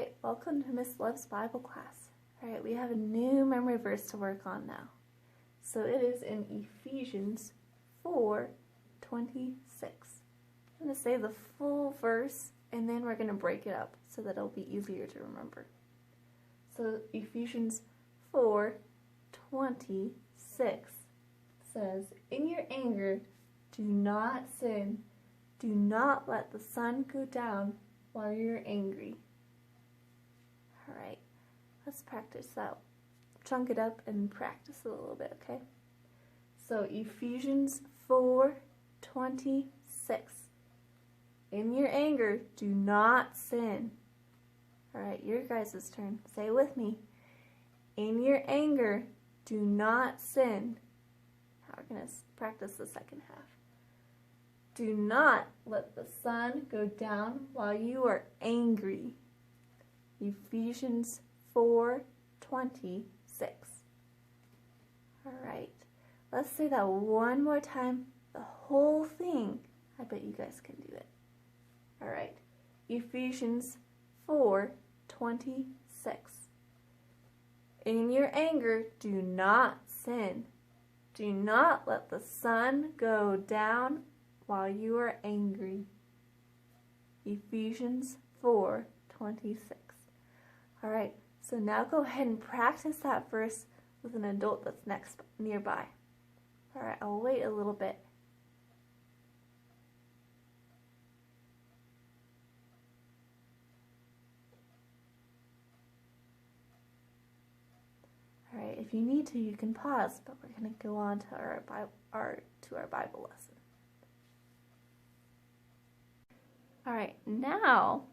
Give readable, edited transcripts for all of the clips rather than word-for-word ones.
Alright, welcome to Miss Love's Bible class. Alright, we have a new memory verse to work on now. So it is in Ephesians 4:26. I'm going to say the full verse and then we're going to break it up so that it'll be easier to remember. So Ephesians 4:26 says, "In your anger, do not sin. Do not let the sun go down while you're angry." Alright, let's practice that. Chunk it up and practice it a little bit, okay? So Ephesians 4:26. In your anger, do not sin. Alright, your guys' turn. Say it with me. In your anger, do not sin. Now we're going to practice the second half. Do not let the sun go down while you are angry. Ephesians 4:26. Alright, let's say that one more time, the whole thing. I bet you guys can do it. Alright, Ephesians 4:26. In your anger, do not sin. Do not let the sun go down while you are angry. Ephesians 4:26. Alright, so now go ahead and practice that verse with an adult that's nearby. Alright, I'll wait a little bit. Alright, if you need to, you can pause, but we're going to go on to our Bible lesson. Alright, now,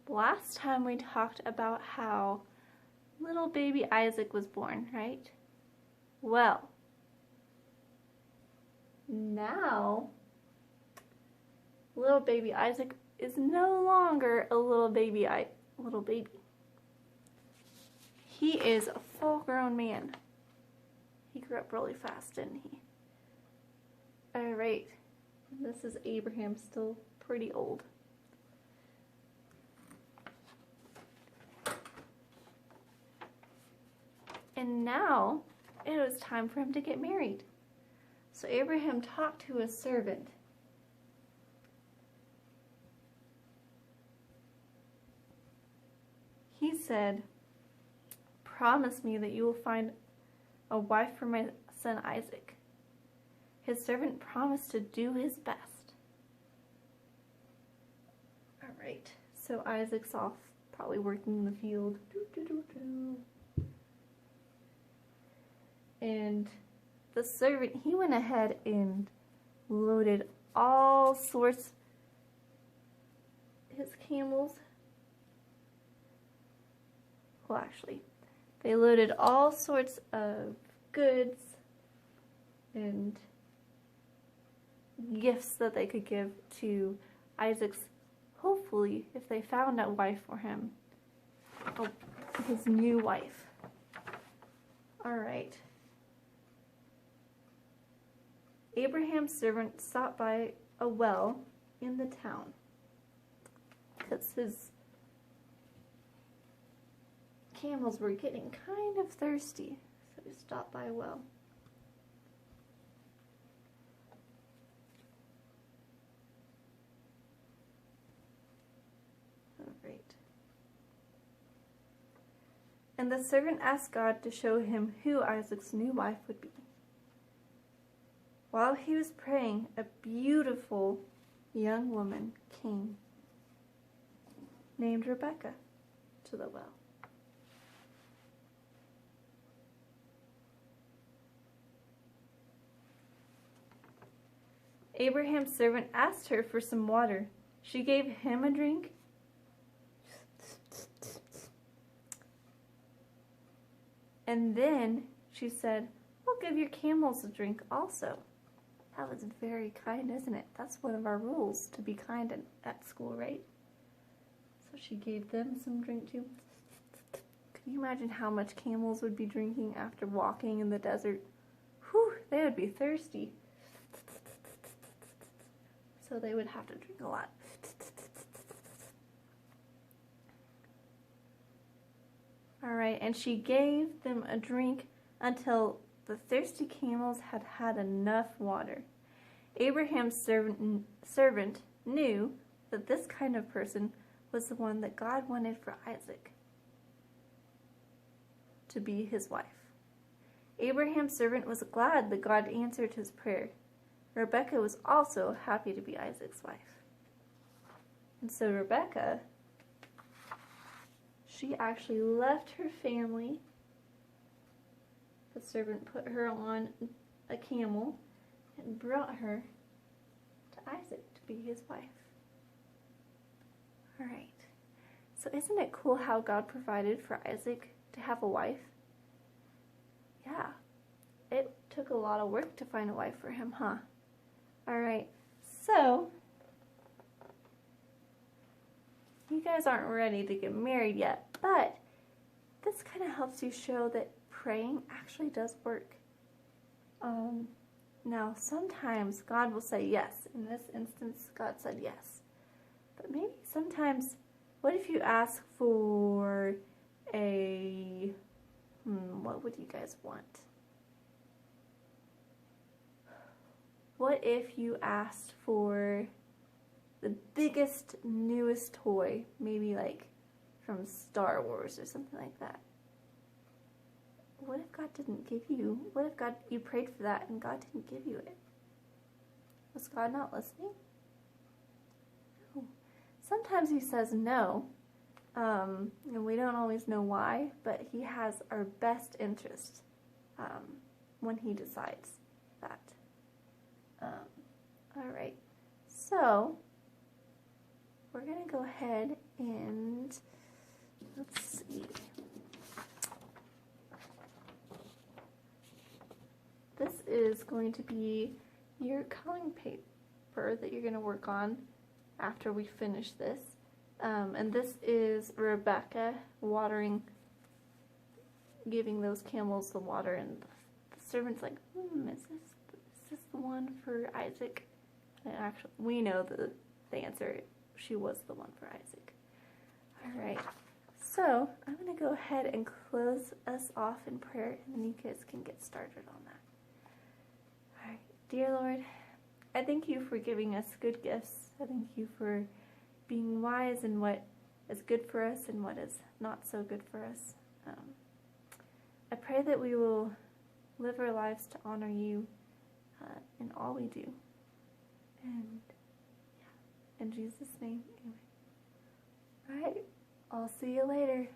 last time we talked about how little baby Isaac was born, right? Well, now, little baby Isaac is no longer a little baby. He is a full-grown man. He grew up really fast, didn't he? Alright, this is Abraham, still pretty old. And now it was time for him to get married. So Abraham talked to his servant. He said, "Promise me that you will find a wife for my son Isaac." His servant promised to do his best. Alright, so Isaac's off, probably working in the field. And the servant, he went ahead and loaded all sorts, his camels, well actually, they loaded all sorts of goods and gifts that they could give to Isaac's, hopefully, if they found a wife for him, his new wife. Alright. Abraham's servant stopped by a well in the town because his camels were getting kind of thirsty, so he stopped by a well. Alright. And the servant asked God to show him who Isaac's new wife would be. While he was praying, a beautiful young woman came, named Rebecca, to the well. Abraham's servant asked her for some water. She gave him a drink. And then she said, "I'll give your camels a drink also." That was very kind, isn't it? That's one of our rules, to be kind at school, right? So she gave them some drink too. Can you imagine how much camels would be drinking after walking in the desert? Whew, they would be thirsty. So they would have to drink a lot. All right, and she gave them a drink until the thirsty camels had had enough water. Abraham's servant knew that this kind of person was the one that God wanted for Isaac to be his wife. Abraham's servant was glad that God answered his prayer. Rebekah was also happy to be Isaac's wife. And so Rebekah, she actually left her family. The servant put her on a camel and brought her to Isaac to be his wife. All right. So isn't it cool how God provided for Isaac to have a wife? Yeah. It took a lot of work to find a wife for him, huh? All right. So you guys aren't ready to get married yet, but this kind of helps you show that praying actually does work. Now, sometimes God will say yes. In this instance, God said yes. But maybe sometimes, what if you ask for a, what would you guys want? What if you asked for the biggest, newest toy, maybe like from Star Wars or something like that? What if God didn't give you, what if you prayed for that and God didn't give you it? Was God not listening? No. Sometimes he says no, and we don't always know why, but he has our best interest when he decides that. All right, so we're going to go ahead and, let's see. This is going to be your coloring paper that you're going to work on after we finish this. And this is Rebekah watering, giving those camels the water, and the servant's like, is this the one for Isaac? And actually, we know the answer. She was the one for Isaac. All right. So I'm going to go ahead and close us off in prayer, and then you guys can get started on that. All right. Dear Lord, I thank you for giving us good gifts. I thank you for being wise in what is good for us and what is not so good for us. I pray that we will live our lives to honor you in all we do. And yeah, in Jesus' name, amen. All right, I'll see you later.